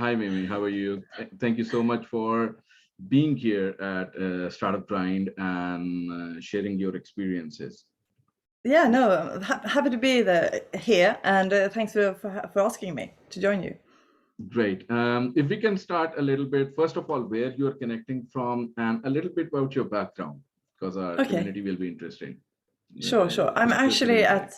Hi, Mimi. How are you? Thank you so much for being here at Startup Grind and sharing your experiences. Yeah, no, I'm happy to be here, and thanks for asking me to join you. Great. If we can start a little bit, first of all, where you're connecting from and a little bit about your background, because our Okay, community will be interesting. sure. Interested in knowing.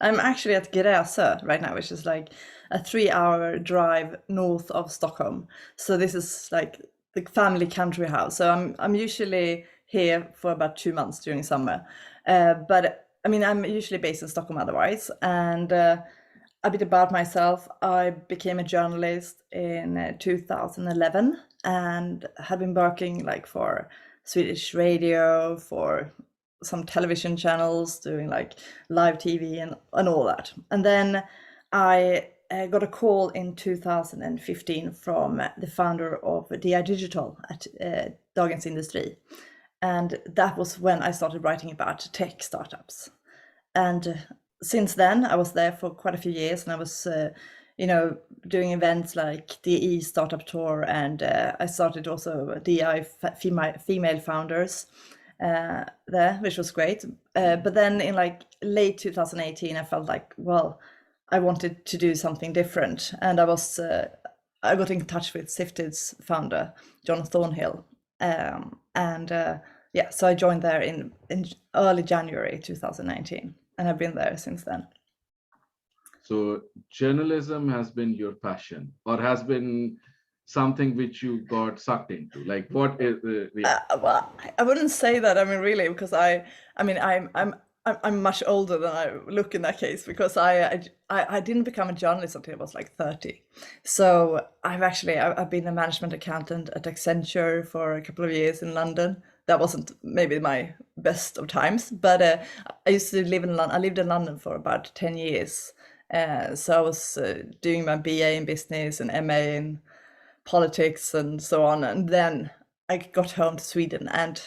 I'm actually at Gräsö right now, which is like a 3-hour drive north of Stockholm. So this is like the family country house. So I'm usually here for about 2 months during summer, but I mean I'm usually based in Stockholm otherwise. And a bit about myself: I became a journalist in 2011 and have been working like for Swedish radio, for some television channels, doing like live TV and all that. And then I got a call in 2015 from the founder of DI Digital at Dagens Industri. And that was when I started writing about tech startups. And since then, I was there for quite a few years, and I was, doing events like DE Startup Tour, and I started also DI female founders there, which was great. But then in like late 2018, I felt like, well, I wanted to do something different, and I got in touch with Sifted's founder, John Thornhill, so I joined there in early January 2019, and I've been there since then. So journalism has been your passion, or has been something which you got sucked into? Like, what is Well, I wouldn't say that. I mean, really, because I'm much older than I look in that case, because I didn't become a journalist until I was like 30. So I've been a management accountant at Accenture for a couple of years in London. That wasn't maybe my best of times, but I used to live in London. I lived in London for about 10 years. So I was doing my BA in business and MA in politics and so on. And then I got home to Sweden, and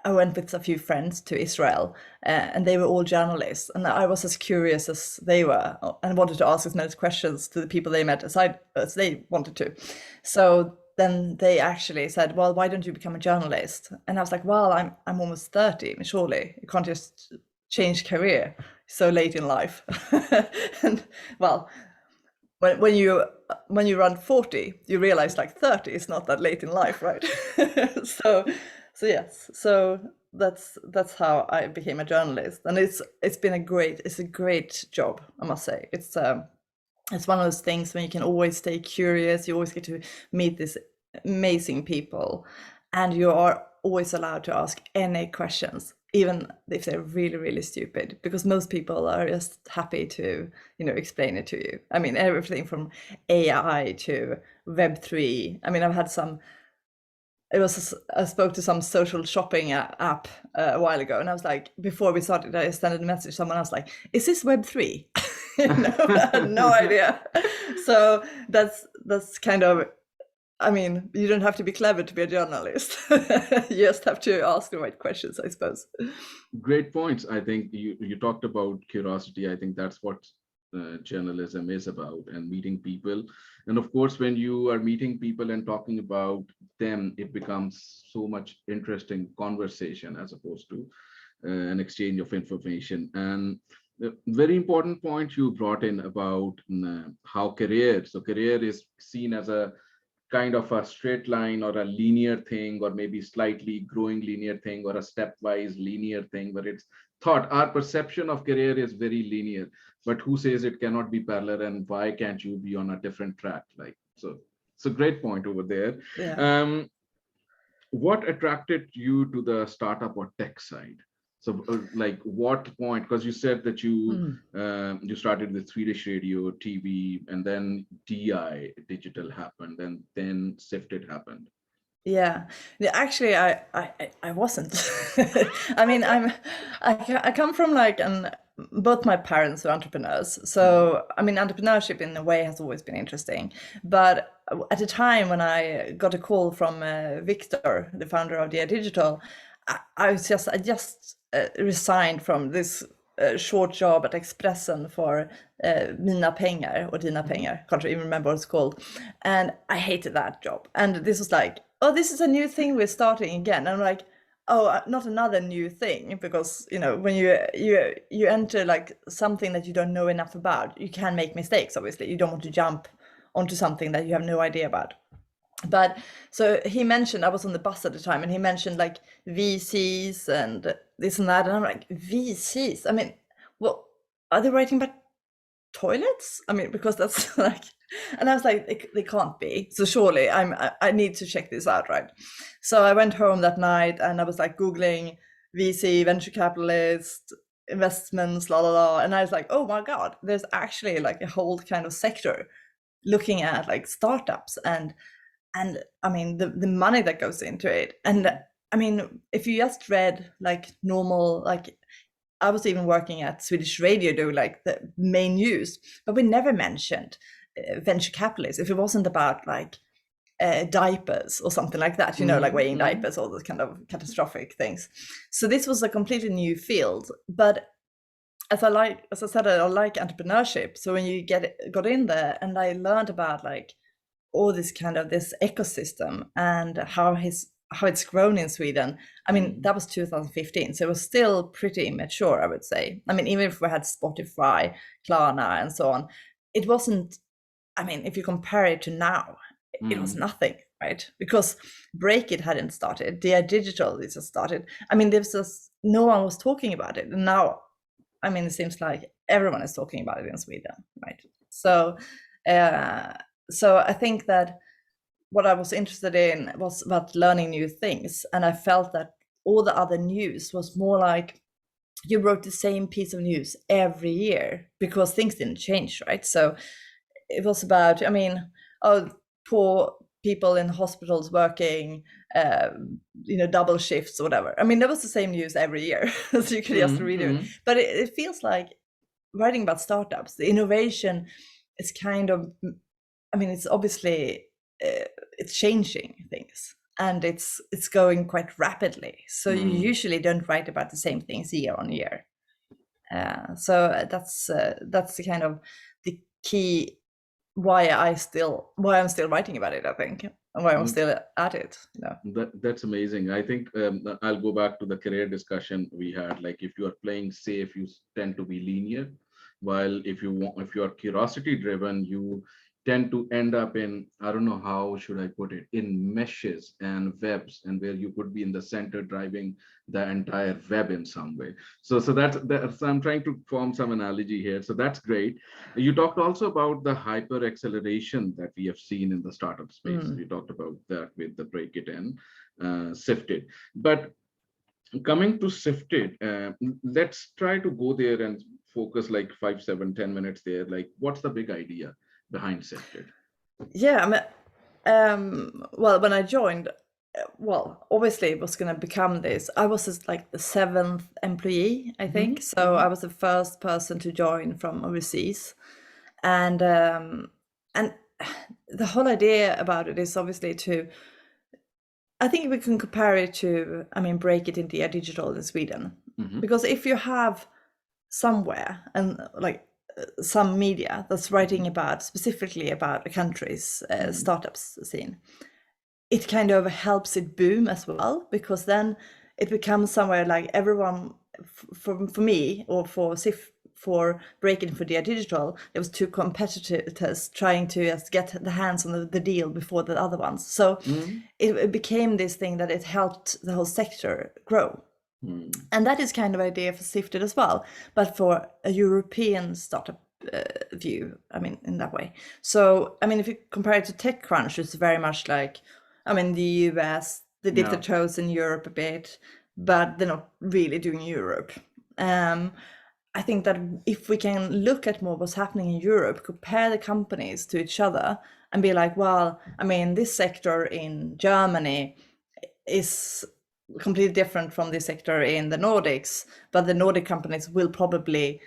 I went with a few friends to Israel, and they were all journalists. And I was as curious as they were, and wanted to ask as many questions to the people they met as they wanted to. So then they actually said, well, why don't you become a journalist? And I was like, well, I'm almost 30. Surely you can't just change career so late in life. And well, when you run 40, you realize like 30 is not that late in life, right? so yes, so that's how I became a journalist, and it's been a great job, I must say. It's one of those things when you can always stay curious. You always get to meet these amazing people, and you are always allowed to ask any questions, even if they're really, really stupid, because most people are just happy to, explain it to you. I mean, everything from AI to Web3. I mean, I spoke to some social shopping app a while ago, and I was like, before we started, I sent a message to someone else like, is this Web3? I had no idea. So that's kind of, I mean, you don't have to be clever to be a journalist. You just have to ask the right questions, I suppose. Great points. I think you talked about curiosity. I think that's what journalism is about, and meeting people. And of course, when you are meeting people and talking about them, it becomes so much interesting conversation as opposed to an exchange of information. And the very important point you brought in about how career is seen as a kind of a straight line or a linear thing, or maybe slightly growing linear thing, or a stepwise linear thing, but it's thought our perception of career is very linear. But who says it cannot be parallel, and why can't you be on a different track? Like, so it's a great point over there. Yeah. What attracted you to the startup or tech side? So like what point, because you said that you started with Swedish radio, TV, and then DI digital happened, and then Sifted happened. Yeah. Actually, I wasn't. I mean, I come from like both my parents were entrepreneurs. So, I mean, entrepreneurship in a way has always been interesting. But at the time when I got a call from Victor, the founder of DI Digital, I just resigned from this short job at Expressen for Mina pengar or Dina pengar, can't even remember what it's called, and I hated that job. And this was like, oh, this is a new thing we're starting again. And I'm like, oh, not another new thing, because when you enter like something that you don't know enough about, you can make mistakes. Obviously, you don't want to jump onto something that you have no idea about. But so he mentioned, I was on the bus at the time, and he mentioned like VCs and this and that, and I'm like, VCs? I mean, well, are they writing about toilets? I mean, because that's like, and I was like, they can't be. So surely I need to check this out, right? So I went home that night and I was like Googling VC, venture capitalist, investments, la la la, and I was like, oh my God, there's actually like a whole kind of sector looking at like startups and I mean the money that goes into it. And I mean, if you just read like normal, like I was even working at Swedish radio doing like the main news, but we never mentioned venture capitalists if it wasn't about like diapers or something like that, like weighing diapers, all those kind of catastrophic things. So this was a completely new field. But as I said, I like entrepreneurship. So when you got in there, and I learned about like all this kind of this ecosystem and how it's grown in Sweden. I mean, that was 2015, so it was still pretty immature, I would say. I mean, even if we had Spotify, Klarna, and so on, it wasn't. I mean, if you compare it to now, it was nothing, right? Because Breakit hadn't started, DI Digital just started. I mean, no one was talking about it, and now, I mean, it seems like everyone is talking about it in Sweden, right? So I think that what I was interested in was about learning new things. And I felt that all the other news was more like you wrote the same piece of news every year because things didn't change, right? So it was about, I mean, poor people in hospitals working, double shifts or whatever. I mean, that was the same news every year. So you could just read it. But it feels like writing about startups, the innovation is kind of, I mean, it's obviously it's changing things, and it's going quite rapidly. So you usually don't write about the same things year on year. So that's the kind of the key why I'm still writing about it, I think, and why I'm still at it. That's amazing. I think I'll go back to the career discussion we had. Like, if you are playing safe, you tend to be linear, while if you are curiosity driven, you tend to end up in, I don't know, how should I put it, in meshes and webs, and where you could be in the center driving the entire web in some way. So that's I'm trying to form some analogy here. So that's great. You talked also about the hyper acceleration that we have seen in the startup space. You talked about that with the Breakit and Sifted. But coming to Sifted, let's try to go there and focus like 5, 7, 10 minutes there. Like, what's the big idea behind Sifted? Yeah, I mean, well, when I joined, obviously it was going to become this. I was just like the 7th employee, I think. So I was the first person to join from overseas, and the whole idea about it is obviously I think we can compare it to, I mean, Breakit in DI Digital in Sweden, because if you have somewhere and like some media that's writing specifically about a country's startups scene, it kind of helps it boom as well, because then it becomes somewhere like everyone, for me or for Breakit for DI Digital, there was 2 competitors trying to just get the hands on the deal before the other ones. So it became this thing that it helped the whole sector grow. And that is kind of idea for Sifted as well, but for a European startup view, I mean, in that way. So, I mean, if you compare it to TechCrunch, it's very much like, I mean, the US, they dip their toes in Europe a bit, but they're not really doing Europe. I think that if we can look at more what's happening in Europe, compare the companies to each other and be like, well, I mean, this sector in Germany is completely different from the sector in the Nordics, but the Nordic companies will probably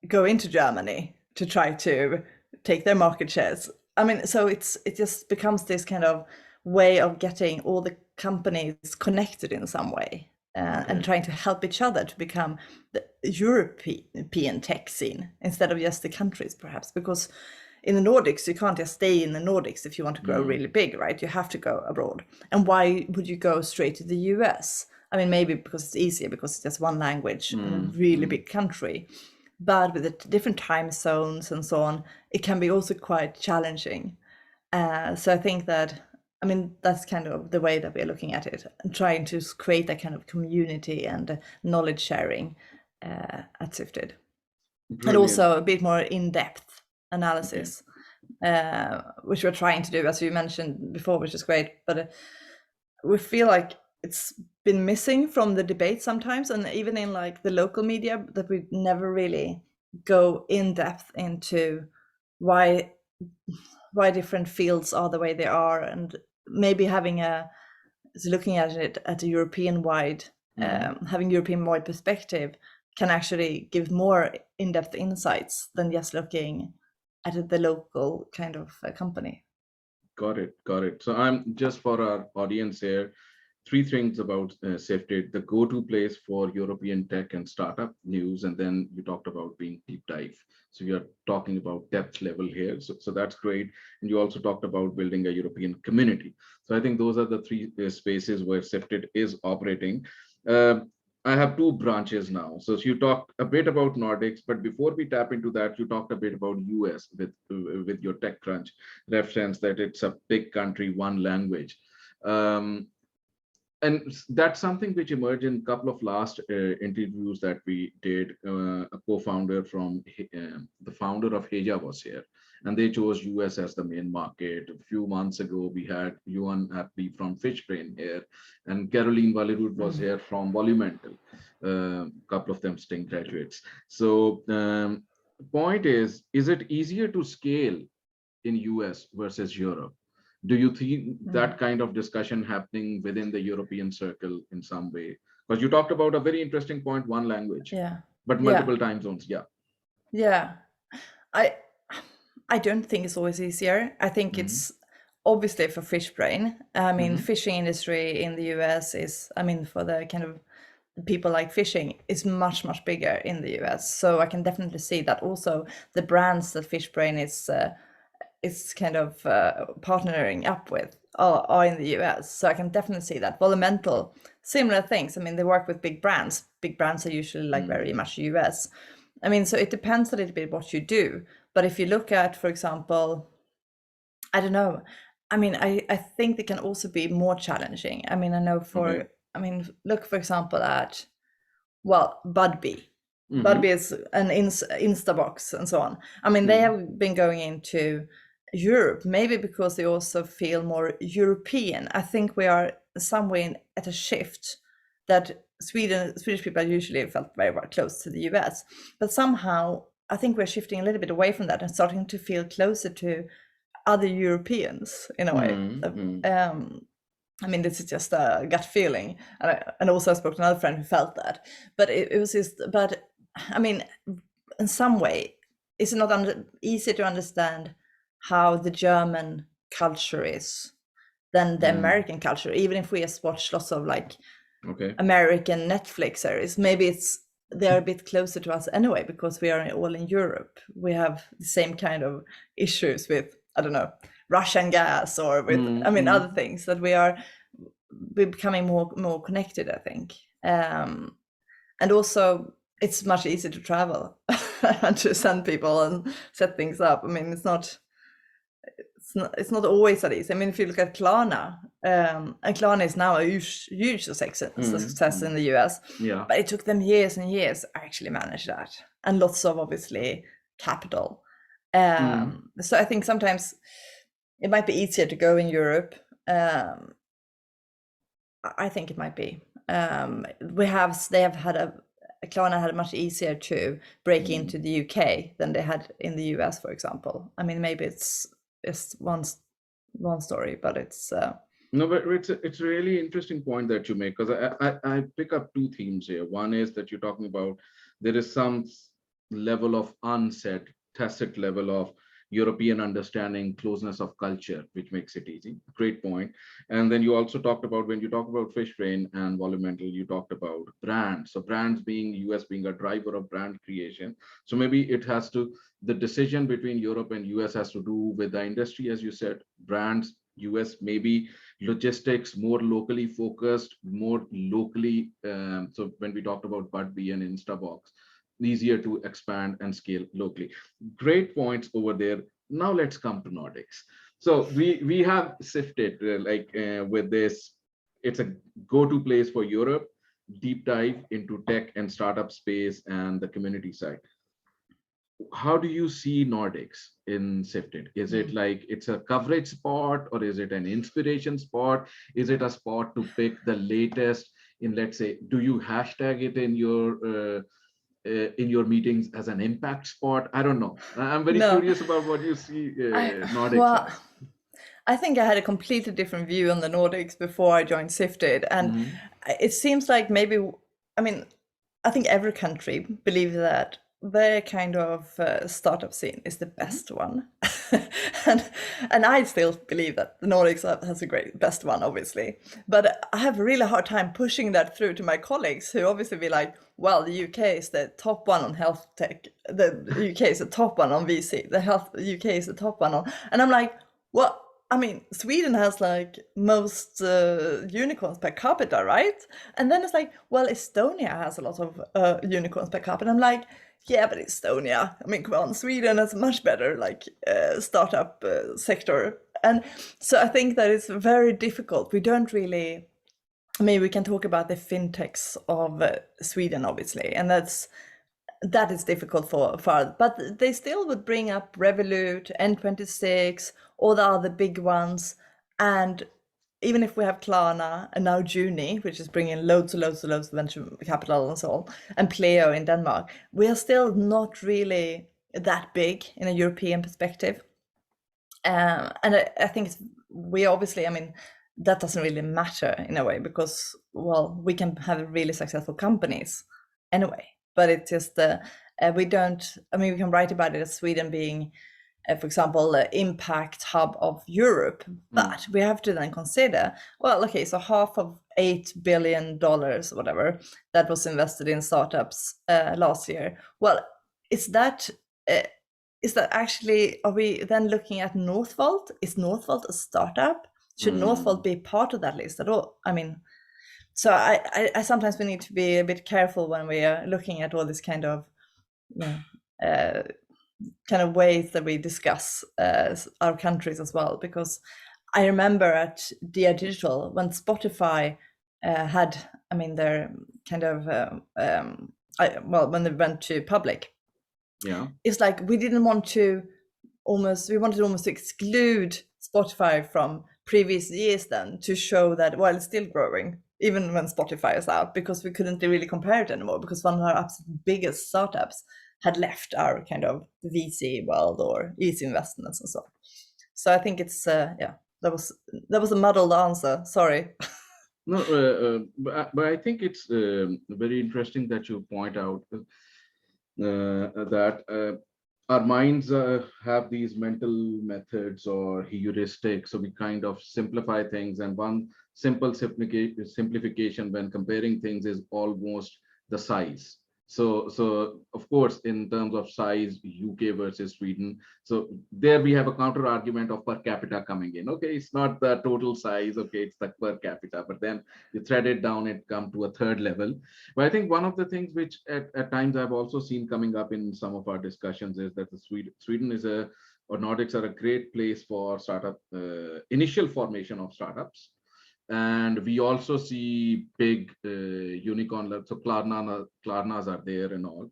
go into Germany to try to take their market shares. I mean, so it just becomes this kind of way of getting all the companies connected in some way. and trying to help each other to become the European tech scene instead of just the countries, perhaps, because in the Nordics, you can't just stay in the Nordics if you want to grow really big, right? You have to go abroad. And why would you go straight to the US? I mean, maybe because it's easier, because it's just one language in a really big country. But with the different time zones and so on, it can be also quite challenging. So I think that, I mean, that's kind of the way that we're looking at it, and trying to create that kind of community and knowledge sharing at Sifted. Brilliant. And also a bit more in-depth analysis, which we're trying to do, as you mentioned before, which is great. But we feel like it's been missing from the debate sometimes, and even in like the local media, that we never really go in depth into why different fields are the way they are, and maybe looking at it at a European wide, having European wide perspective can actually give more in-depth insights than just looking at the local kind of company. Got it. So I'm just, for our audience here, 3 things about Sifted: the go-to place for European tech and startup news, and then you talked about being deep dive. So you're talking about depth level here. So that's great. And you also talked about building a European community. So I think those are the 3 spaces where Sifted is operating. I have 2 branches now. So you talked a bit about Nordics, but before we tap into that, you talked a bit about US with your TechCrunch reference that it's a big country, one language. And that's something which emerged in a couple of last interviews that we did. A co-founder from the founder of Heja was here, and they chose US as the main market. A few months ago, we had Yuan Appy from Fishbrain here, and Caroline Valerud was here from Volumental. A couple of them Sting graduates. So the point is it easier to scale in US versus Europe? Do you think that kind of discussion happening within the European circle in some way? Because you talked about a very interesting point, one language, but multiple time zones. Yeah. I don't think it's always easier. I think it's obviously for Fishbrain. I mean, fishing industry in the US is, I mean, for the kind of people like fishing, is much, much bigger in the US. So I can definitely see that. Also, the brands that Fishbrain is kind of partnering up with are in the US. So I can definitely see that. Volumental, similar things. I mean, they work with big brands. Big brands are usually like very much US. I mean, so it depends a little bit what you do. But if you look at, for example, I don't know. I mean, I think they can also be more challenging. I mean, I know I mean, look, for example, at, well, Budbee. Budbee is an Instabox and so on. I mean, they have been going into Europe, maybe because they also feel more European. I think we are somewhere at a shift that Swedish people usually felt very, very close to the US, but somehow I think we're shifting a little bit away from that and starting to feel closer to other Europeans in a way. I mean, this is just a gut feeling, and also I spoke to another friend who felt that. But it was just, but I mean, in some way, it's not easy to understand how the German culture is than the American culture. Even if we just watch lots of like American Netflix series, maybe they're a bit closer to us anyway, because we are all in Europe. We have the same kind of issues with, I don't know, Russian gas, or with, I mean, other things, that we're becoming more connected, I think. And also it's much easier to travel and to send people and set things up. I mean, it's not always that easy. I mean, if you look at Klarna, and Klarna is now a huge success in the US, but it took them years and years to actually manage that, and lots of, obviously, capital. So I think sometimes it might be easier to go in Europe. I think it might be. Klarna had it much easier to break into the UK than they had in the US, for example. I mean, maybe it's one story, but it's no, but it's a really interesting point that you make, because I pick up 2 themes here. One is that you're talking about there is some level of unsaid, tacit level of European understanding, closeness of culture, which makes it easy. Great point. And then you also talked about, when you talk about fish brain and volumental, you talked about brands. So brands being US being a driver of brand creation. So maybe it has to, the decision between Europe and US has to do with the industry, as you said, brands, US, maybe logistics, more locally focused, more locally. So when we talked about Budbee and Instabox, easier to expand and scale locally. Great points over there. Now let's come to Nordics. So we have Sifted with this. It's a go-to place for Europe, deep dive into tech and startup space and the community side. How do you see Nordics in Sifted? Is it like it's a coverage spot, or is it an inspiration spot? Is it a spot to pick the latest in, let's say, do you hashtag it in your meetings as an impact spot? I don't know. I'm very curious about what you see Nordics as. I think I had a completely different view on the Nordics before I joined Sifted, and it seems like maybe, I mean, I think every country believes that their kind of startup scene is the best one, and I still believe that the Nordics has a great best one, obviously. But I have a really hard time pushing that through to my colleagues, who obviously be like, "Well, the UK is the top one on health tech. The UK is the top one on VC. The UK is the top one on," and I'm like, "Well, I mean, Sweden has like most unicorns per capita, right?" And then it's like, well, Estonia has a lot of unicorns per capita. I'm like, yeah, but Estonia, I mean, come on, Sweden has a much better like startup sector. And so I think that it's very difficult. We don't really, I mean, we can talk about the fintechs of Sweden, obviously, and that is difficult for but they still would bring up Revolut, N26, all the other big ones. And even if we have Klarna and now Juni, which is bringing loads of venture capital and so on, and Pleo in Denmark, we are still not really that big in a European perspective. And I think we obviously, I mean, that doesn't really matter in a way, because, well, we can have really successful companies anyway. But it's just, we don't, I mean, we can write about it as Sweden being, for example, the impact hub of Europe, but we have to then consider, well, okay, so half of $8 billion, whatever, that was invested in startups last year. Well, is that actually, are we then looking at Northvolt? Is Northvolt a startup? Should Northvolt be part of that list at all? I mean, so I sometimes we need to be a bit careful when we are looking at all this kind of, kind of ways that we discuss our countries as well. Because I remember at DR Digital, when Spotify had, I mean, their kind of, when they went to public, it's like we wanted to almost exclude Spotify from previous years then, to show that, well, it's still growing even when Spotify is out, because we couldn't really compare it anymore, because one of our absolute biggest startups had left our kind of VC world or easy investments and so on. So I think it's that was a muddled answer, sorry. No, but I think it's very interesting that you point out that our minds have these mental methods or heuristics, so we kind of simplify things, and one simple simplification when comparing things is almost the size. So of course, in terms of size, UK versus Sweden, so there we have a counter argument of per capita coming in. Okay, it's not the total size, okay, it's the per capita, but then you thread it down, it come to a third level. But I think one of the things which at times I've also seen coming up in some of our discussions is that the Sweden is or Nordics are a great place for startup, initial formation of startups. And we also see big unicorn, so Klarnas are there and all.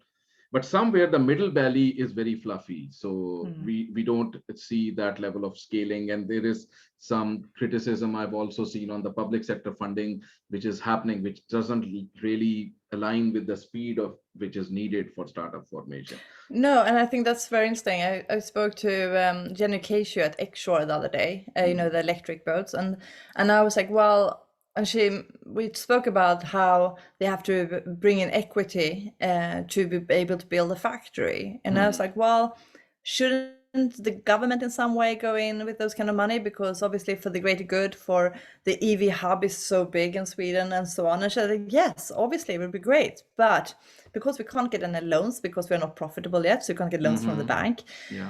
But somewhere the middle valley is very fluffy. So we don't see that level of scaling. And there is some criticism I've also seen on the public sector funding, which is happening, which doesn't really align with the speed of which is needed for startup formation. No, and I think that's very interesting. I spoke to Jenny Cashew at Xshore the other day, you know, the electric boats, and I was like, well, and we spoke about how they have to bring in equity to be able to build a factory, and I was like, well, shouldn't the government in some way go in with those kind of money? Because obviously for the greater good, for the EV hub is so big in Sweden and so on. And she said, yes, obviously it would be great. But because we can't get any loans because we're not profitable yet, so we can't get loans from the bank. Yeah.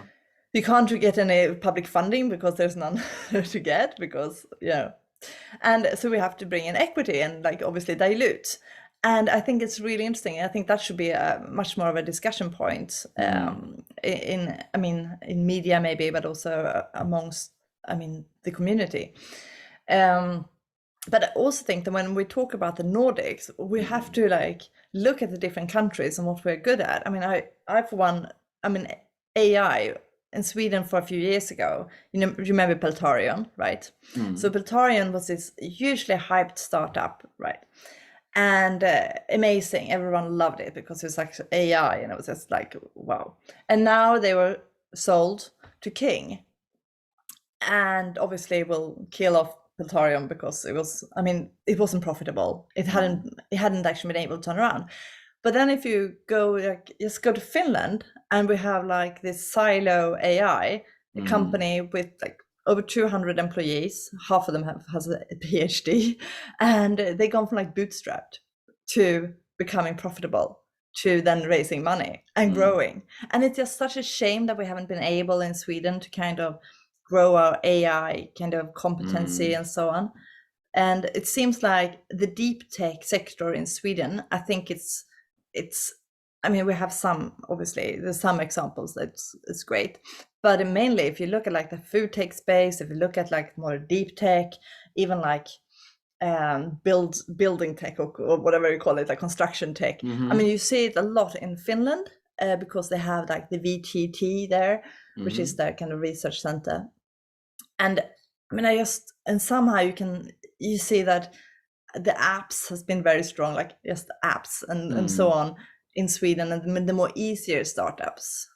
We can't get any public funding because there's none to get, because, and so we have to bring in equity and like obviously dilute. And I think it's really interesting. I think that should be a much more of a discussion point in media maybe, but also amongst, the community. But I also think that when we talk about the Nordics, we have to like look at the different countries and what we're good at. I for one, AI in Sweden for a few years ago, you remember Peltarion, right? So Peltarion was this hugely hyped startup, right? And amazing, everyone loved it because it was like AI and it was just like, wow. And now they were sold to King, and obviously will kill off Peltarion because it wasn't profitable. It hadn't actually been able to turn around. But then if you go just go to Finland, and we have like this Silo AI, a company with like over 200 employees, half of them has a PhD, and they gone from like bootstrapped to becoming profitable to then raising money and growing. And it's just such a shame that we haven't been able in Sweden to kind of grow our AI kind of competency and so on. And it seems like the deep tech sector in Sweden, I think it's we have some, obviously there's some examples that's it's great, but mainly if you look at like the food tech space, if you look at like more deep tech, even like building tech or whatever you call it, like construction tech, you see it a lot in Finland because they have like the VTT there, which is their kind of research center. And and somehow you see that the apps has been very strong, like just apps and so on in Sweden, and the more easier startups,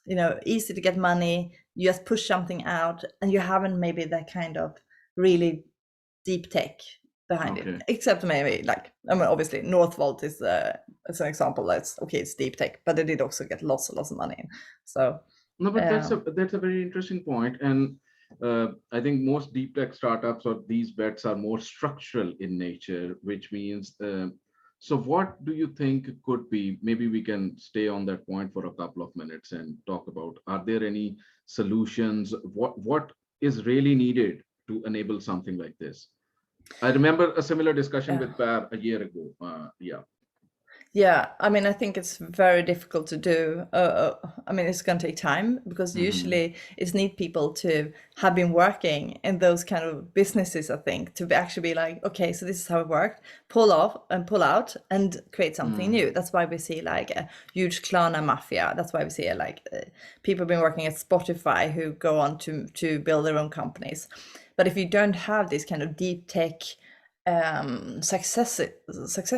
easy to get money, you just push something out, and you haven't maybe that kind of really deep tech behind it, except maybe like, obviously Northvolt is an example that's okay, it's deep tech, but they did also get lots and lots of money. So no, but that's a very interesting point. And I think most deep tech startups or these bets are more structural in nature, which means, so what do you think could be, maybe we can stay on that point for a couple of minutes and talk about, are there any solutions? What is really needed to enable something like this? I remember a similar discussion with Per a year ago. Yeah, I think it's very difficult to do. It's going to take time because usually it's need people to have been working in those kind of businesses, I think, to actually be like, okay, so this is how it worked, pull off and pull out and create something new. That's why we see like a huge Klarna mafia. That's why we see like people been working at Spotify who go on to build their own companies. But if you don't have this kind of deep tech success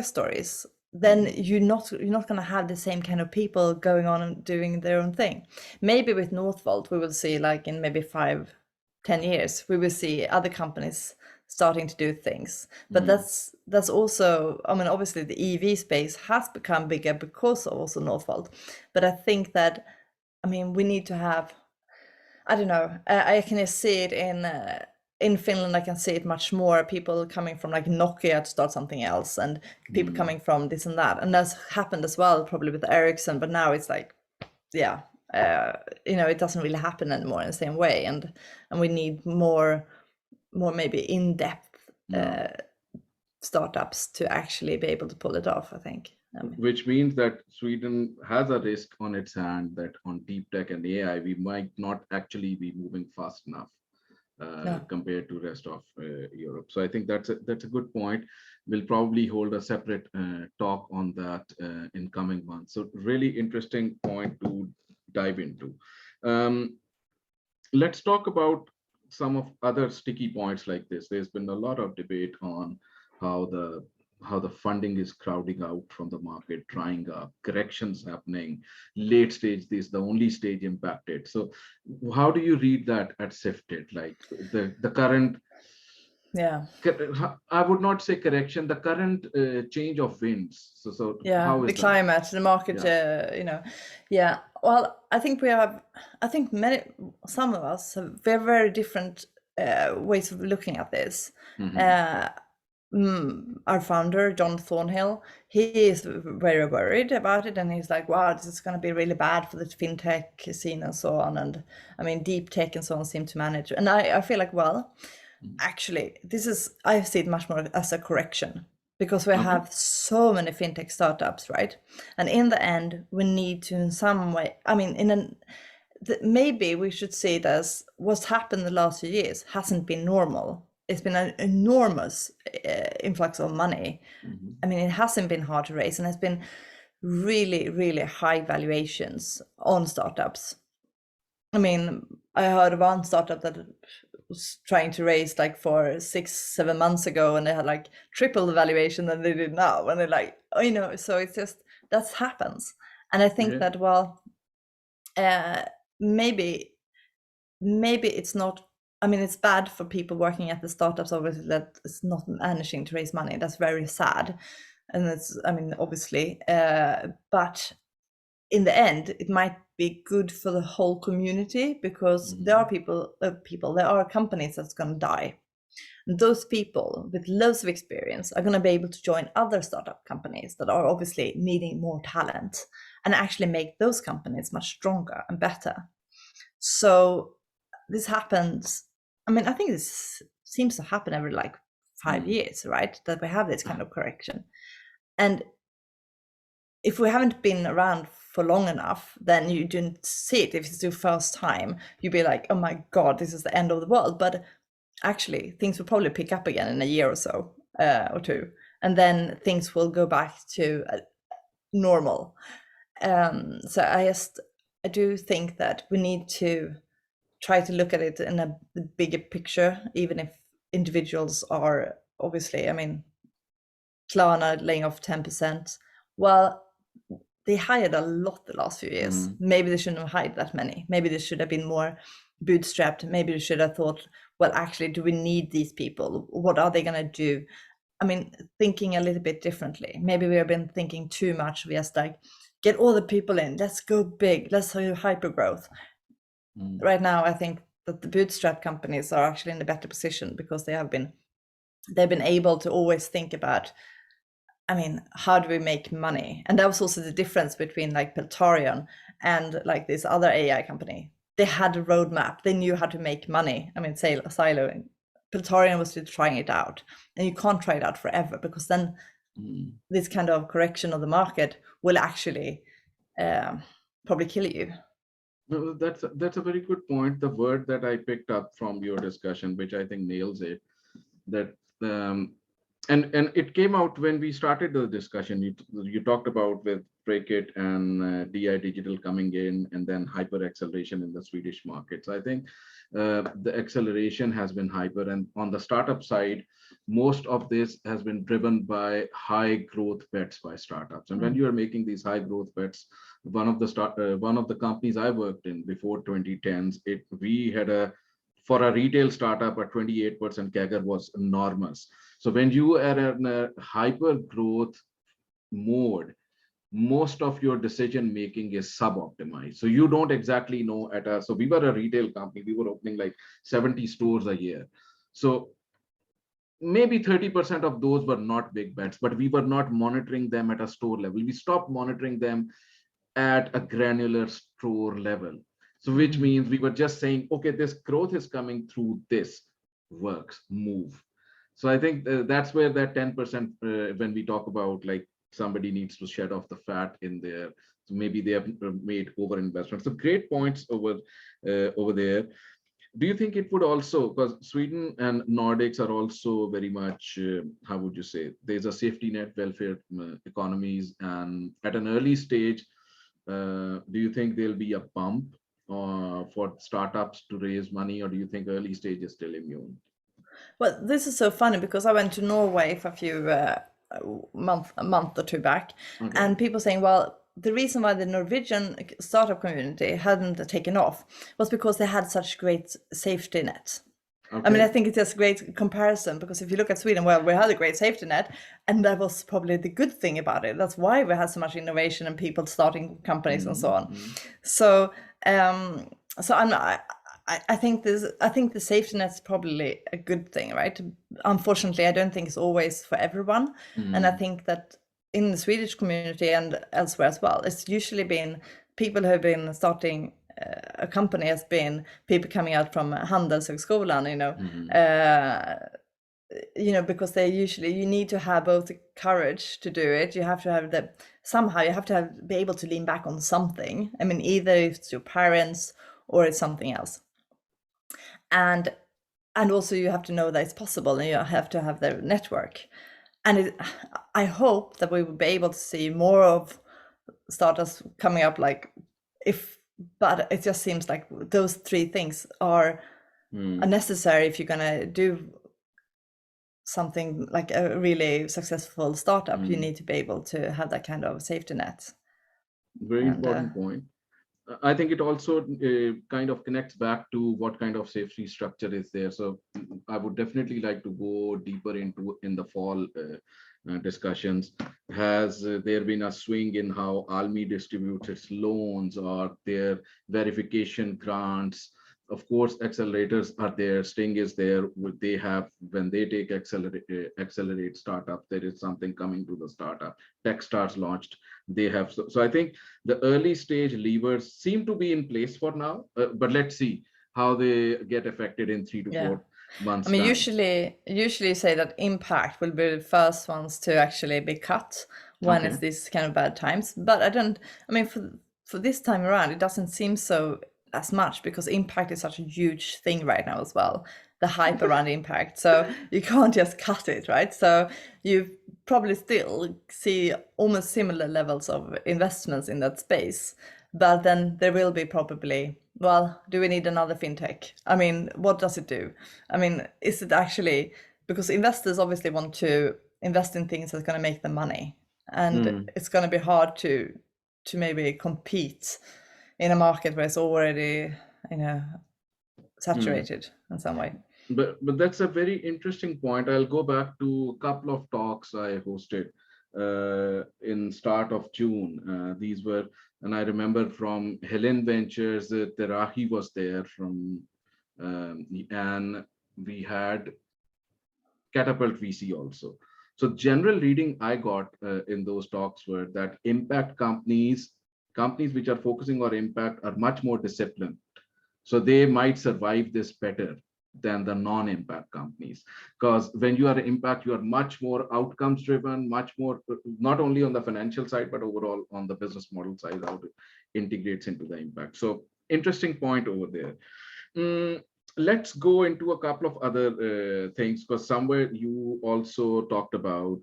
stories, then you're not going to have the same kind of people going on and doing their own thing. Maybe with Northvolt, we will see like in maybe 5-10 years, we will see other companies starting to do things. But that's also, obviously the EV space has become bigger because of also Northvolt. But I think that, we need to have, I don't know, I can see it in Finland. I can see it much more, people coming from like Nokia to start something else, and people coming from this and that. And that's happened as well, probably with Ericsson, but now it's like, it doesn't really happen anymore in the same way. And we need more maybe in-depth startups to actually be able to pull it off, I think. Which means that Sweden has a risk on its hand that on deep tech and AI, we might not actually be moving fast enough. Compared to rest of Europe. So I think that's a good point. We'll probably hold a separate talk on that in coming months. So really interesting point to dive into. Let's talk about some of other sticky points like this. There's been a lot of debate on how the funding is crowding out from the market, drying up, corrections happening, late stage, this is the only stage impacted. So how do you read that at Sifted, like the current Yeah. I would not say correction, the current change of winds. So Yeah, how the is that? climate, the market, Yeah. yeah. Well, I think some of us have very different ways of looking at this. Hmm. Our founder, John Thornhill, he is very worried about it, and he's like, wow, this is going to be really bad for the fintech scene and so on. And I mean, deep tech and so on seem to manage. And I feel like, well, actually, I see it much more as a correction, because we Okay. have so many fintech startups, right? And in the end, we need to, in some way, I mean, maybe we should see it as what's happened the last few years hasn't been normal. It's been an enormous influx of money. Hmm. I mean, it hasn't been hard to raise, and it's been really, really high valuations on startups. I mean, I heard of one startup that was trying to raise like for 6-7 months ago, and they had like triple the valuation than they did now. And they're like, oh, so it's just, that happens. And I think Okay. that, well, maybe it's not, I mean, it's bad for people working at the startups, obviously, that it's not managing to raise money. That's very sad. And it's, I mean, obviously, but in the end, it might be good for the whole community, because there are Hmm. there are companies that's going to die. And those people with loads of experience are going to be able to join other startup companies that are obviously needing more talent, and actually make those companies much stronger and better. So this happens. I mean, I think this seems to happen every like 5 years, right? That we have this kind of correction. And if we haven't been around for long enough, then you didn't see it. If it's your first time, you'd be like, oh my God, this is the end of the world. But actually, things will probably pick up again in a year or so, or two. And then things will go back to normal. So I do think that we need to try to look at it in a bigger picture, even if individuals are obviously, I mean, Klarna laying off 10%. Well, they hired a lot the last few years. Hmm. Maybe they shouldn't have hired that many. Maybe they should have been more bootstrapped. Maybe they should have thought, well, actually, do we need these people? What are they going to do? I mean, thinking a little bit differently. Maybe we have been thinking too much. We just like, get all the people in. Let's go big. Let's do hyper growth. Hmm. Right now, I think that the bootstrap companies are actually in a better position, because they've been able to always think about, I mean, how do we make money? And that was also the difference between like Peltarion and like this other AI company. They had a roadmap. They knew how to make money. I mean, Silo. Peltarion was still trying it out, and you can't try it out forever, because then Hmm. this kind of correction of the market will actually probably kill you. No, that's a very good point. The word that I picked up from your discussion, which I think nails it, that and it came out when we started the discussion. You talked about with Breakit and DI Digital coming in, and then hyper acceleration in the Swedish market. So I think the acceleration has been hyper, and on the startup side, most of this has been driven by high growth bets by startups. And when you are making these high growth bets, one of the companies I worked in before 2010s, we had a for a retail startup, a 28% CAGR was enormous. So when you are in a hyper growth mode, most of your decision making is sub-optimized. So you don't exactly know so we were a retail company, we were opening like 70 stores a year. So maybe 30% of those were not big bets, but we were not monitoring them at a store level. We stopped monitoring them at a granular store level. So which means we were just saying, okay, this growth is coming through this, works, move. So I think that's where that 10%, when we talk about like somebody needs to shed off the fat in there, so maybe they have made over investment. So great points over there. Do you think it would also, because Sweden and Nordics are also very much, how would you say, there's a safety net welfare economies, and at an early stage, do you think there'll be a bump for startups to raise money, or do you think early stage is still immune? Well, this is so funny, because I went to Norway for a month or two back, Okay. and people saying, well, the reason why the Norwegian startup community hadn't taken off was because they had such great safety net. I mean, I Okay. think it's just a great comparison, because if you look at Sweden, well, we had a great safety net, and that was probably the good thing about it. That's why we had so much innovation and people starting companies and so Mm, on. mm, So, so I think the safety net is probably a good thing, right? Unfortunately, I don't think it's always for everyone, and I mm, think that in the Swedish community and elsewhere as well, it's usually been people who have been starting a company has been people coming out from Handelshögskolan, mm, because they usually, you need to have both the courage to do it. You have to have somehow you have to be able to lean back on something. I mean, either it's your parents or it's something else. And also you have to know that it's possible, and you have to have the network. And I hope that we will be able to see more of startups coming up, but it just seems like those three things are mm. necessary if you're gonna do something like a really successful startup. You Mm. need to be able to have that kind of safety net. Very And important point. I think it also kind of connects back to what kind of safety structure is there. So I would definitely like to go deeper into in the fall discussions. Has there been a swing in how Almi distributes its loans or their verification grants? Of course, accelerators are there. Sting is there. They have, when they take accelerate startup, there is something coming to the startup. Techstars launched. They have so I think the early stage levers seem to be in place for now, but let's see how they get affected in three to yeah, four I months mean, time. usually say that impact will be the first ones to actually be cut when it's Okay. these kind of bad times. But I mean, for this time around, it doesn't seem so as much, because impact is such a huge thing right now as well. The hype around impact. So you can't just cut it, right? So you probably still see almost similar levels of investments in that space. But then there will be probably, well, do we need another fintech? I mean, what does it do? I mean, is it actually, because investors obviously want to invest in things that's going to make them money, and Mm, it's going to be hard to maybe compete in a market where it's already, you know, mm. saturated in some way. But that's a very interesting point. I'll go back to a couple of talks I hosted in start of June. These were, and I remember from Helen Ventures, Terahi was there from, and we had Catapult VC also. So general reading I got in those talks were that impact companies which are focusing on impact are much more disciplined. So they might survive this better than the non-impact companies. Because when you are impact, you are much more outcomes driven, much more, not only on the financial side, but overall on the business model side, how it integrates into the impact. So interesting point over there. Mm, let's go into a couple of other things, because somewhere you also talked about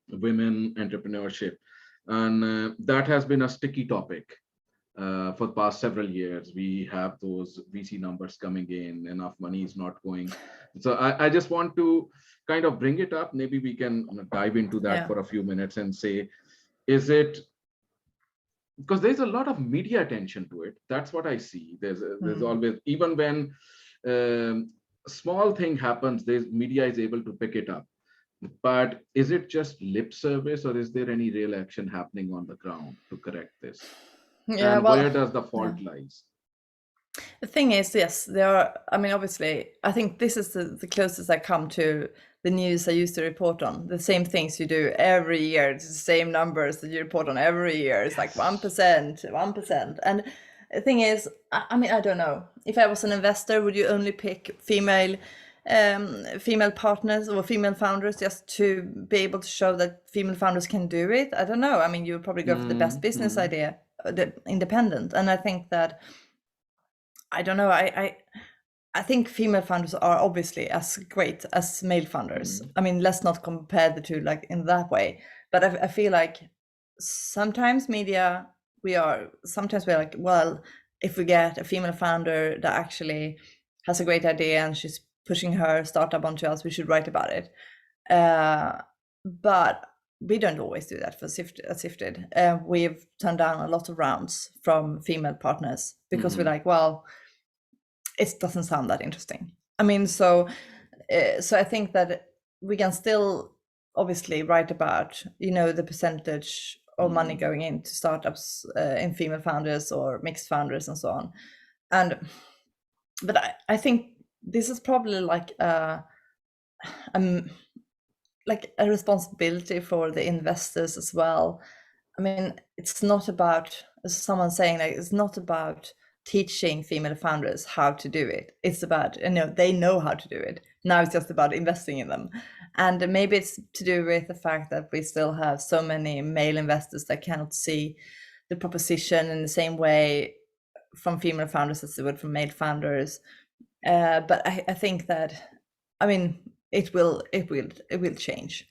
women entrepreneurship, and that has been a sticky topic for the past several years. We have those VC numbers coming in, enough money is not going. So I just want to kind of bring it up. Maybe we can dive into that Yeah. for a few minutes and say, is it, because there's a lot of media attention to it. That's what I see. There's Mm. always, even when a small thing happens, there's media is able to pick it up. But is it just lip service, or is there any real action happening on the ground to correct this? Yeah, And well, where does the yeah. fault lies? The thing is, yes, there are, I mean, obviously, I think this is the closest I come to the news I used to report on. The same things you do every year, it's the same numbers that you report on every year. It's like Yes. 1%, 1%. And the thing is, I mean, I don't know. If I was an investor, would you only pick female partners or female founders just to be able to show that female founders can do it? I don't know. I mean, you would probably go for the best Mm, business mm, idea, the independent. And I think that, I don't know. I think female founders are obviously as great as male founders. mm, I mean, let's not compare the two like in that way. But I feel like sometimes media, sometimes we're like, well, if we get a female founder that actually has a great idea and she's pushing her startup onto us, we should write about it. But we don't always do that for Sifted. We've turned down a lot of rounds from female partners because we're mm, like, well, it doesn't sound that interesting. I mean, so I think that we can still obviously write about, the percentage of money going into startups in female founders or mixed founders and so on. But I think this is probably like a responsibility for the investors as well. I mean, it's not about, as someone saying, like, it's not about teaching female founders how to do it. It's about, they know how to do it. Now it's just about investing in them. And maybe it's to do with the fact that we still have so many male investors that cannot see the proposition in the same way from female founders as they would from male founders. But I think that, I mean, it will change.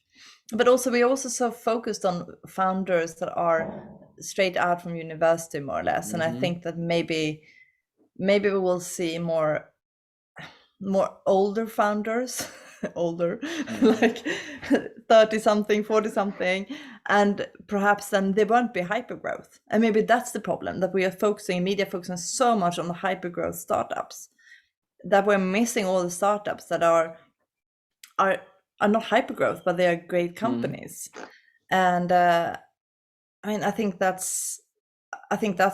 But also, we're also so focused on founders that are straight out from university, more or less. And I think that maybe we will see more older founders, like 30 something, 40 something, and perhaps then they won't be hyper growth. And maybe that's the problem, that we are focusing so much on the hyper growth startups that we're missing all the startups that are not hyper growth, but they are great companies. And I mean, I think that's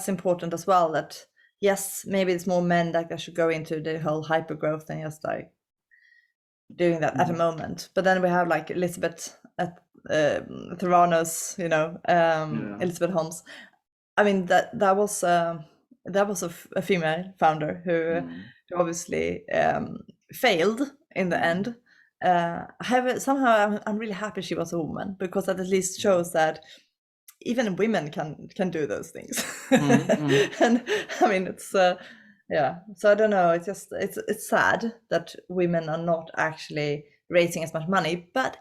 important as well, that yes, maybe it's more men that should go into the whole hyper growth than just like doing that at the moment. But then we have like Elizabeth at Theranos, Elizabeth Holmes. I mean, that was a female founder who obviously failed in the end. Somehow I'm really happy she was a woman, because that at least shows that even women can do those things. And I mean, it's so I don't know, it's sad that women are not actually raising as much money, but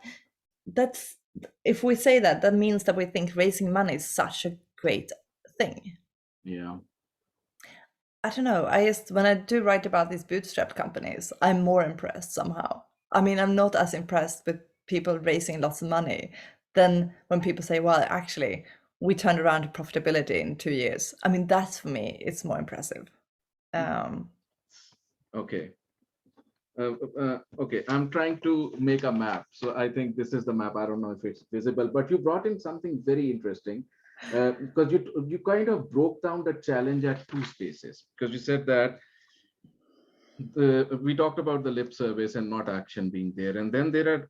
that's, if we say that means that we think raising money is such a great thing. I don't know, when I do write about these bootstrap companies, I'm more impressed somehow. I mean, I'm not as impressed with people raising lots of money than when people say, well, actually, we turned around to profitability in 2 years. I mean, that's, for me, it's more impressive. Okay. Okay, I'm trying to make a map. So I think this is the map. I don't know if it's visible, but you brought in something very interesting, because you kind of broke down the challenge at two spaces, because you said that we talked about the lip service and not action being there. And then there are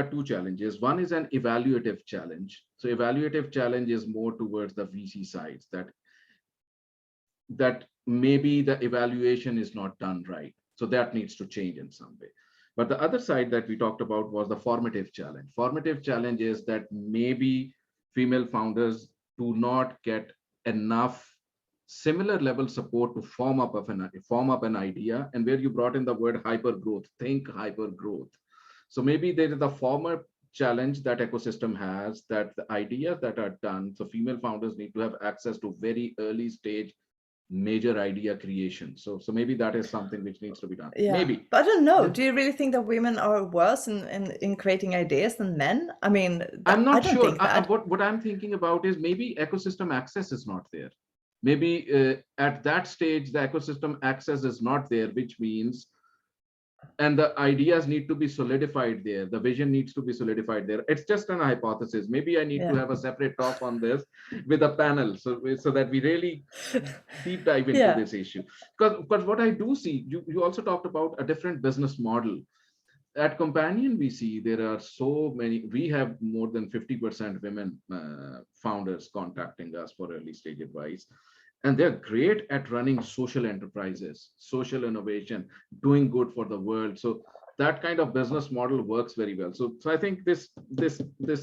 two challenges. One is an evaluative challenge. So evaluative challenge is more towards the VC sides, that maybe the evaluation is not done right. So that needs to change in some way. But the other side that we talked about was the formative challenge. Formative challenge is that maybe female founders do not get enough similar level support to form up an idea, and where you brought in the word hyper growth, think hyper growth. So maybe there is the former challenge that ecosystem has, that the ideas that are done, so female founders need to have access to very early stage major idea creation. So maybe that is something which needs to be done. Maybe, but I don't know. Do you really think that women are worse in creating ideas than men? I mean, I'm not sure. What I'm thinking about is maybe ecosystem access is not there. Maybe at that stage, the ecosystem access is not there, which means, and the ideas need to be solidified there. The vision needs to be solidified there. It's just an hypothesis. Maybe I need to have a separate talk on this with a panel, so that we really deep dive into this issue. Because what I do see, you also talked about a different business model. At Companion, we see there are so many. We have more than 50% women founders contacting us for early stage advice. And they're great at running social enterprises, social innovation, doing good for the world. So that kind of business model works very well. So I think this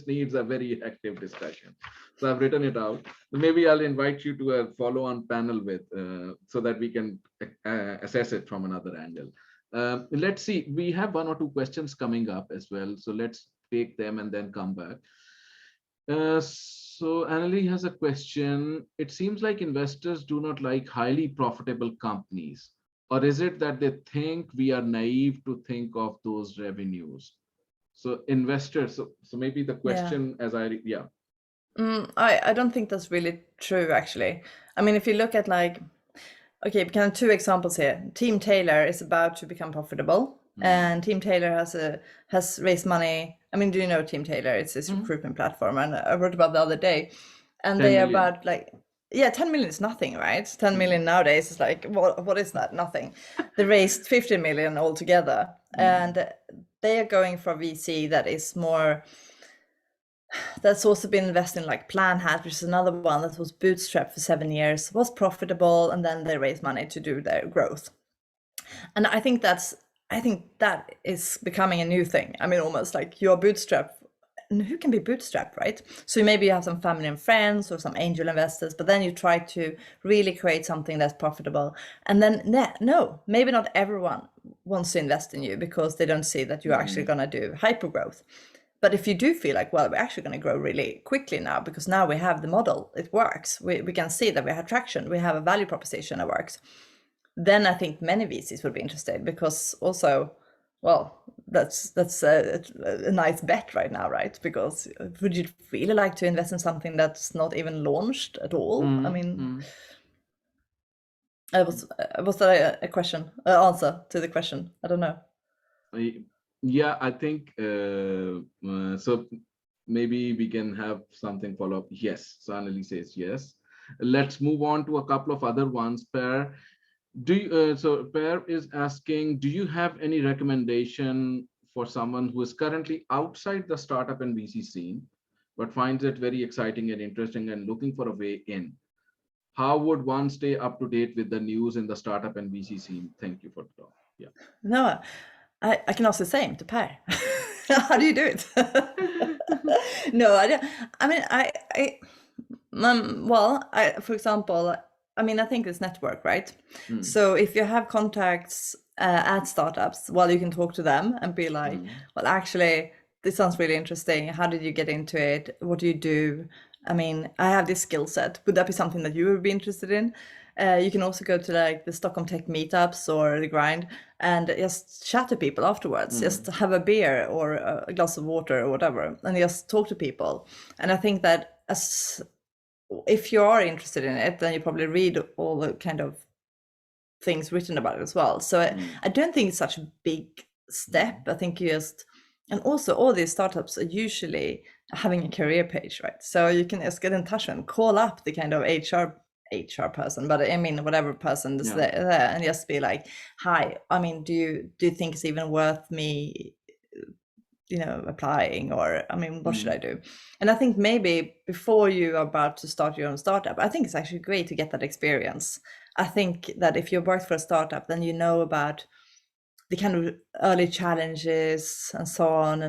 needs a very active discussion. So I've written it out. Maybe I'll invite you to a follow-on panel with, so that we can assess it from another angle. Let's see, we have one or two questions coming up as well. So let's take them and then come back. So Annalie has a question. It seems like investors do not like highly profitable companies, or is it that they think we are naive to think of those revenues? So investors, so maybe the question I don't think that's really true, actually. I mean, if you look at, like, okay, kind of two examples here. Team Taylor is about to become profitable, and Team Taylor has raised money. I mean, do you know Team Taylor? It's this recruitment platform, and I wrote about the other day, and 10 they are million. about like, yeah, 10 million is nothing, right? 10 million nowadays is like, what is that? Nothing. They raised 50 million altogether, and they are going for VC that is more. That's also been investing like Planhat, which is another one that was bootstrapped for 7 years, was profitable, and then they raised money to do their growth. And I think that is becoming a new thing. I mean, almost like you're bootstrapped. And who can be bootstrapped, right? So maybe you have some family and friends or some angel investors, but then you try to really create something that's profitable. And then no, maybe not everyone wants to invest in you because they don't see that you're actually going to do hyper growth. But if you do feel like, well, we're actually going to grow really quickly now because now we have the model, it works. We can see that we have traction, we have a value proposition that works. Then I think many VCs would be interested because also, well, that's a nice bet right now, right? Because would you really like to invest in something that's not even launched at all? I mean, was that a question, answer to the question? I don't know. Yeah, I think so. Maybe we can have something follow up. Yes, so Annalie says yes. Let's move on to a couple of other ones. Per, so Per is asking, do you have any recommendation for someone who is currently outside the startup and VC scene, but finds it very exciting and interesting and looking for a way in? How would one stay up to date with the news in the startup and VC scene? Thank you for the talk. Yeah. No, I can ask the same to Per. How do you do it? No, I don't. I mean, well, for example, I mean, I think it's network, right? So if you have contacts at startups, well, you can talk to them and be like, well, actually, this sounds really interesting. How did you get into it? What do you do? I mean, I have this skill set. Would that be something that you would be interested in? You can also go to like the Stockholm Tech meetups or the Grind and just chat to people afterwards. Just have a beer or a glass of water or whatever, and just talk to people. And I think that if you are interested in it, then you probably read all the kind of things written about it as well. So I don't think it's such a big step. I think and also all these startups are usually having a career page, right? So you can just get in touch and call up the kind of HR person, but I mean whatever person is there, and just be like, hi, I mean, do you think it's even worth me applying, or I mean, what should I do? And I think maybe before you are about to start your own startup, I think it's actually great to get that experience. I think that if you work for a startup, then you know about the kind of early challenges and so on,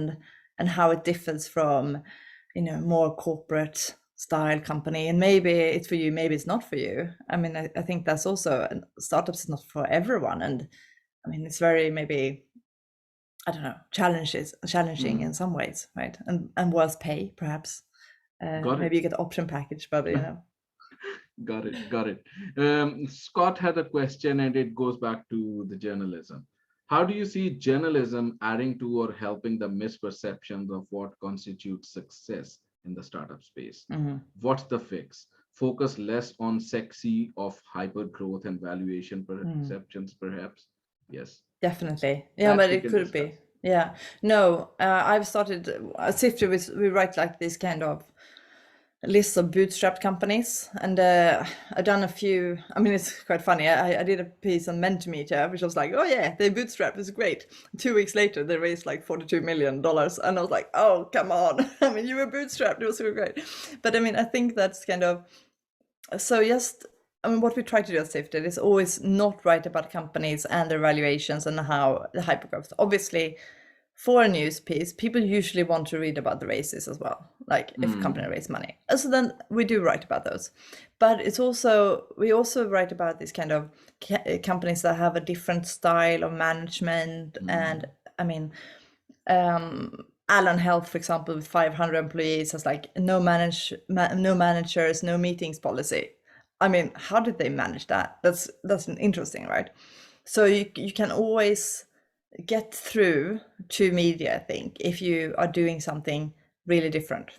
and how it differs from more corporate style company. And maybe it's for you, maybe it's not for you. I mean, I think that's also, startups is not for everyone, and I mean, it's very maybe, I don't know, challenging in some ways, right? And worse pay, perhaps. Maybe you get the option package, but Got it. Scott had a question, and it goes back to the journalism. How do you see journalism adding to or helping the misperceptions of what constitutes success in the startup space? What's the fix? Focus less on sexy of hyper growth and valuation perceptions, perhaps? Yes. Definitely. Yeah, but it could be. Yeah. No, I've started Sifted, we write like this kind of lists of bootstrapped companies, and I've done a few. I mean, it's quite funny. I did a piece on Mentimeter, which was like, oh yeah, they bootstrapped, it's great. 2 weeks later, they raised like $42 million, and I was like, oh, come on. I mean, you were bootstrapped, it was so great. But I mean, I think that's kind of, so just, I mean, what we try to do at Sifted is always not write about companies and their valuations and how the hypergrowth. Obviously, for a news piece, people usually want to read about the raises as well, like if a company raised money. So then we do write about those. But we also write about these kind of companies that have a different style of management. And I mean, Allen Health, for example, with 500 employees, has like no managers, no meetings policy. I mean, how did they manage that? That's interesting, right? So you can always get through to media, I think, if you are doing something really different.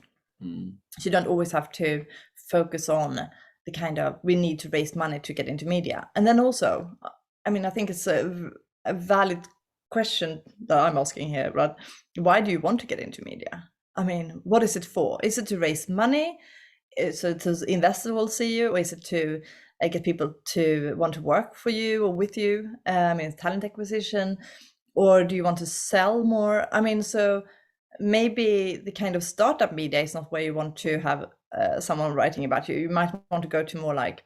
So you don't always have to focus on the kind of, we need to raise money to get into media. And then also, I mean, I think it's a valid question that I'm asking here, right? Why do you want to get into media? I mean, what is it for? Is it to raise money? Is it to investors will see you? Or is it to get people to want to work for you or with you? I mean, talent acquisition, or do you want to sell more? I mean, so maybe the kind of startup media is not where you want to have someone writing about you. You might want to go to more like,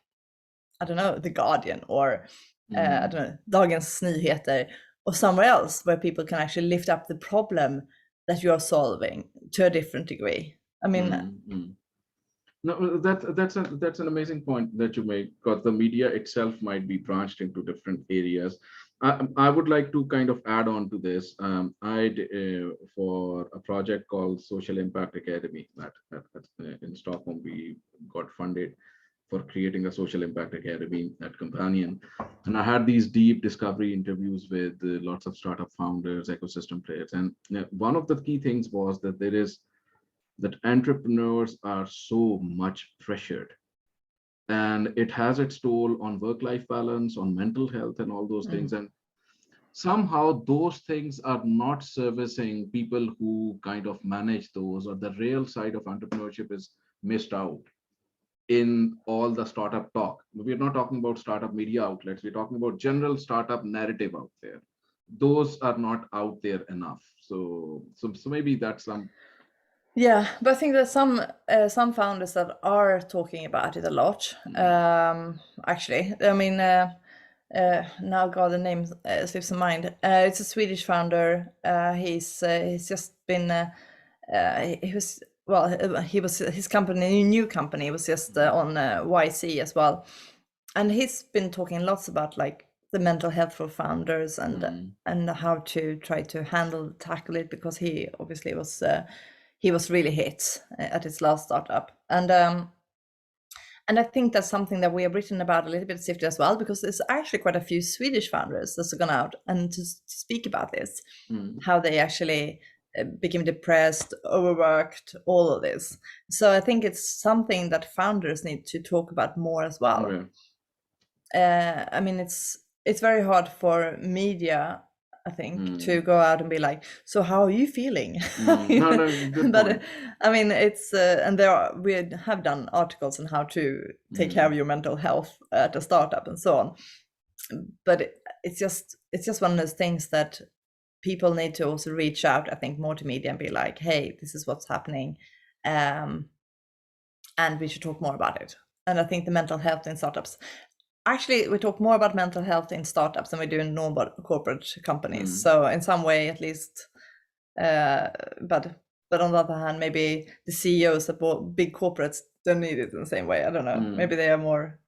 I don't know, The Guardian, or I don't know, Dagens Nyheter, or somewhere else where people can actually lift up the problem that you are solving to a different degree. I mean, No, that's an amazing point that you make, because the media itself might be branched into different areas. I would like to kind of add on to this. For a project called Social Impact Academy that in Stockholm, we got funded for creating a social impact academy at Companion. And I had these deep discovery interviews with lots of startup founders, ecosystem players. And one of the key things was that entrepreneurs are so much pressured, and it has its toll on work-life balance, on mental health, and all those things. And somehow those things are not servicing people who kind of manage those, or the real side of entrepreneurship is missed out in all the startup talk. We're not talking about startup media outlets, we're talking about general startup narrative out there. Those are not out there enough. So maybe that's some. yeah, but I think there's some founders that are talking about it a lot. Actually, I mean, now God, the name slips my mind. It's a Swedish founder. He's just been. He was, well, he was, his company, new company, was just on YC as well, and he's been talking lots about like the mental health for founders and how to try to tackle it, because he obviously was. He was really hit at his last startup, and I think that's something that we have written about a little bit Sifted as well, because there's actually quite a few Swedish founders that's gone out and to speak about this, how they actually became depressed, overworked, all of this. So I think it's something that founders need to talk about more as well. I mean, it's very hard for media, I think, to go out and be like, so how are you feeling? But I mean, it's and we have done articles on how to take care of your mental health at a startup and so on. But it's just one of those things that people need to also reach out, I think, more to media and be like, hey, this is what's happening, and we should talk more about it. And I think the mental health in startups. Actually, we talk more about mental health in startups than we do in normal corporate companies. So in some way, at least, but on the other hand, maybe the CEOs of big corporates don't need it in the same way. I don't know. Maybe they are more,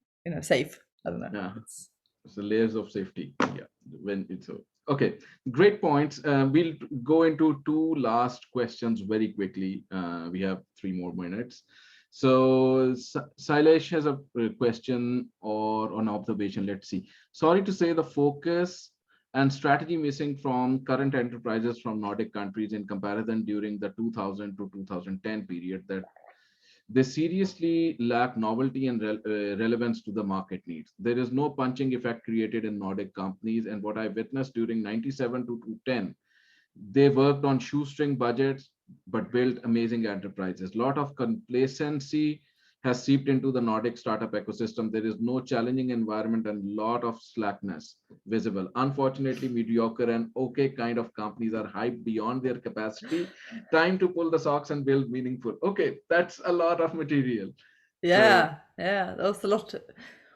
safe. I don't know. Yeah, it's the layers of safety. Yeah, when it's so. Okay, great points. We'll go into two last questions very quickly. We have 3 more minutes. So Sailesh has a question or an observation. Let's see. Sorry to say, the focus and strategy missing from current enterprises from Nordic countries in comparison during the 2000 to 2010 period, that they seriously lack novelty and relevance to the market needs. There is no punching effect created in Nordic companies. And what I witnessed during 97 to 2010, they worked on shoestring budgets, but built amazing enterprises. A lot of complacency has seeped into the Nordic startup ecosystem. There is no challenging environment and a lot of slackness visible. Unfortunately, mediocre and okay kind of companies are hyped beyond their capacity. Time to pull the socks and build meaningful. Okay, that's a lot of material. Yeah, that was a lot.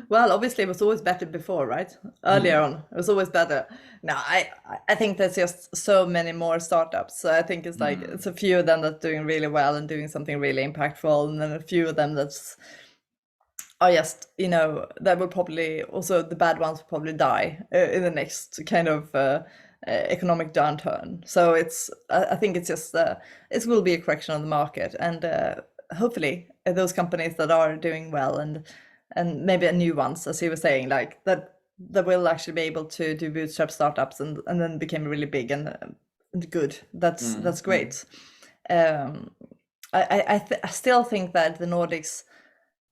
Well, obviously it was always better before, right? Earlier on, it was always better. No, I think there's just so many more startups. So I think it's like it's a few of them that's doing really well and doing something really impactful, and then a few of them are just, that will probably also, the bad ones will probably die in the next kind of economic downturn. So I think it's just it will be a correction of the market, and hopefully those companies that are doing well and maybe new ones, as you were saying, like that will actually be able to do bootstrap startups and then become really big and good. That's great. I still think that the Nordics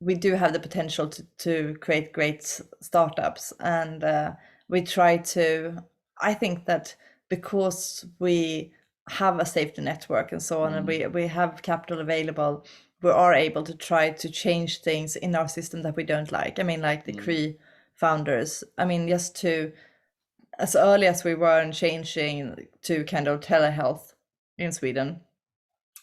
we do have the potential to create great startups, and we try to. I think that because we have a safety network and so on, and we have capital available, we are able to try to change things in our system that we don't like. I mean, like the Cree founders. I mean, just to, as early as we were in changing to kind of telehealth in Sweden.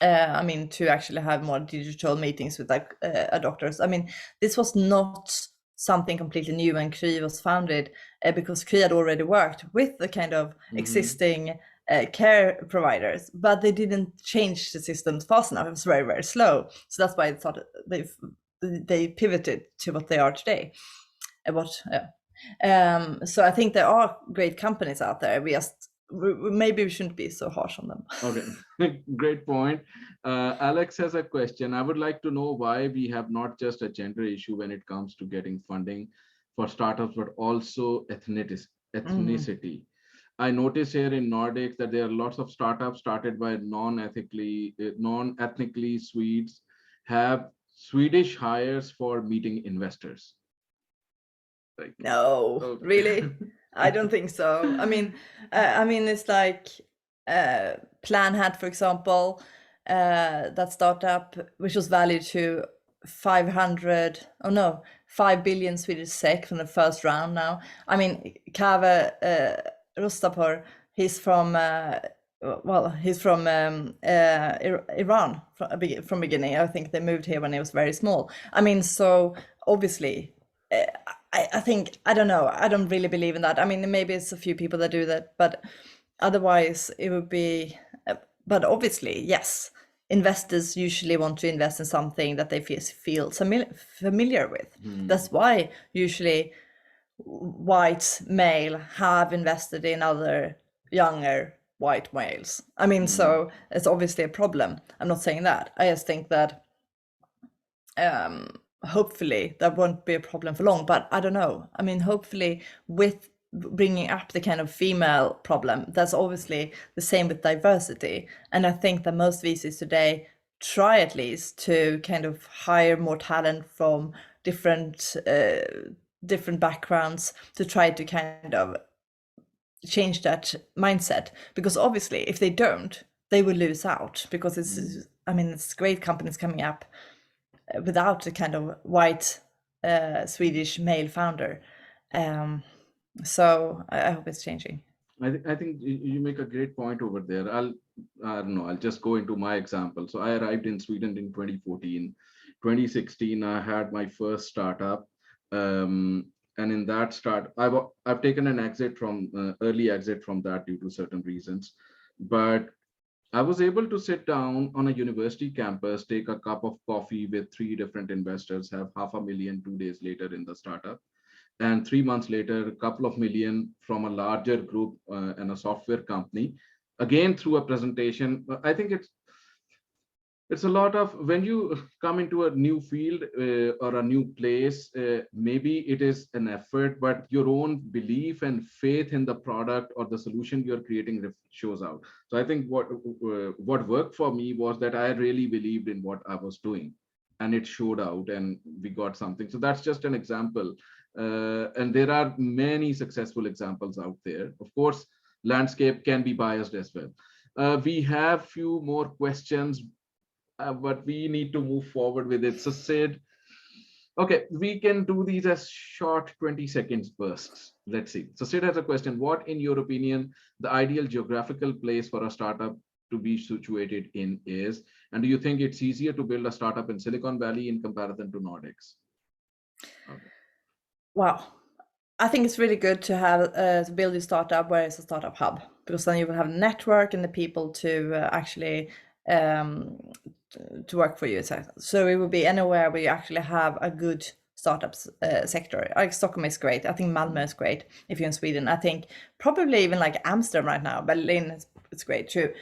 I mean, to actually have more digital meetings with like doctors. I mean, this was not something completely new when Kry was founded, because Kry had already worked with the kind of existing care providers, but they didn't change the systems fast enough. It was very, very slow. So that's why it started, they pivoted to what they are today. So I think there are great companies out there. Maybe we shouldn't be so harsh on them. Okay, great point. Alex has a question. I would like to know why we have not just a gender issue when it comes to getting funding for startups, but also ethnicity. I notice here in Nordics that there are lots of startups started by non-ethnically Swedes have Swedish hires for meeting investors. Like, no, okay. Really? I don't think so. I mean, it's like Plan had, for example, that startup, which was valued to 5 billion Swedish SEK from the first round now. I mean, Kave Rostapur, he's from Iran from beginning. I think they moved here when he was very small. I mean, so obviously, I think, I don't know, I don't really believe in that. I mean, maybe it's a few people that do that, but otherwise it would be, but obviously, yes, investors usually want to invest in something that they feel familiar with. That's why usually white male have invested in other younger white males. I mean, so it's obviously a problem. I'm not saying that. I just think that hopefully that won't be a problem for long, but I don't know. I mean, hopefully with bringing up the kind of female problem, that's obviously the same with diversity. And I think that most VCs today try at least to kind of hire more talent from different backgrounds to try to kind of change that mindset, because obviously if they don't, they will lose out, because it's great companies coming up without a kind of white Swedish male founder. So I hope it's changing. I think you make a great point over there. I don't know, I'll just go into my example. So I arrived in Sweden in 2014. 2016, I had my first startup. And in that I've taken an exit from early exit from that due to certain reasons. But I was able to sit down on a university campus, take a cup of coffee with 3 different investors, have $500,000 2 days later in the startup. And 3 months later, a couple of million from a larger group and a software company, again through a presentation. I think it's a lot of, when you come into a new field or a new place, maybe it is an effort, but your own belief and faith in the product or the solution you're creating shows out. So I think what worked for me was that I really believed in what I was doing, and it showed out, and we got something. So that's just an example. And there are many successful examples out there. Of course, landscape can be biased as well. We have few more questions, but we need to move forward with it. So Sid, okay, we can do these as short 20 seconds bursts. Let's see. So Sid has a question. What, in your opinion, the ideal geographical place for a startup to be situated in is? And do you think it's easier to build a startup in Silicon Valley in comparison to Nordics? Okay. Wow. I think it's really good to have to build a startup where it's a startup hub, because then you will have a network and the people to actually to work for you. So it would be anywhere where you actually have a good startups sector. Like Stockholm is great. I think Malmö is great if you're in Sweden. I think probably even like Amsterdam right now. Berlin is great too.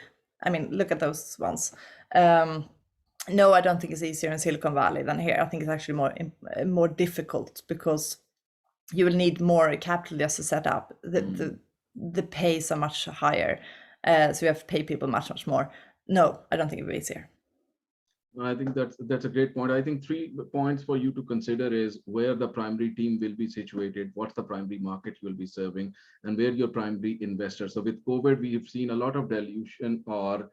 I mean, look at those ones. No, I don't think it's easier in Silicon Valley than here. I think it's actually more difficult, because you will need more capital just to set up. The pays are much higher, so you have to pay people much more. No, I don't think it will be easier. I think that's a great point. I think 3 points for you to consider is where the primary team will be situated, what's the primary market you will be serving, and where your primary investors. So with COVID, we have seen a lot of dilution or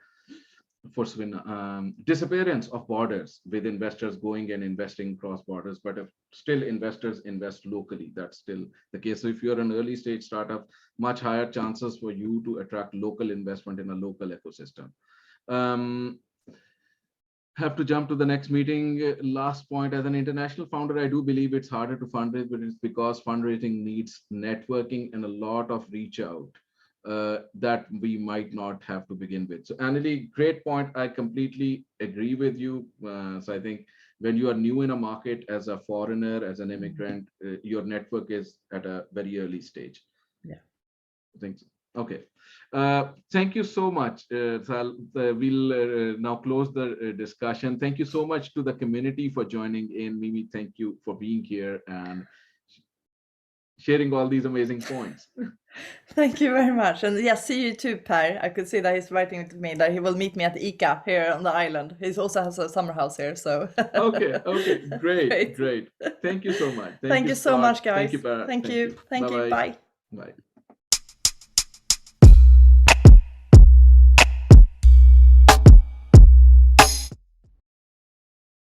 disappearance of borders with investors going and investing cross borders. But if still investors invest locally, that's still the case. So if you're an early stage startup, much higher chances for you to attract local investment in a local ecosystem. Have to jump to the next meeting. Last point, as an international founder, I do believe it's harder to fundraise, but it's because fundraising needs networking and a lot of reach out that we might not have to begin with. So Annalie, great point. I completely agree with you. So I think when you are new in a market as a foreigner, as an immigrant, your network is at a very early stage. Yeah. I think so. Okay. Thank you so much. Sal. We'll now close the discussion. Thank you so much to the community for joining in. Mimi, thank you for being here and sharing all these amazing points. Thank you very much. And yeah, see you too, Per. I could see that he's writing to me that he will meet me at ICA here on the island. He also has a summer house here, so. Okay, great. Great. Thank you so much. Thank you so Scott. much, guys. Thank you, Barra. Thank you. Bye-bye. Bye. Bye.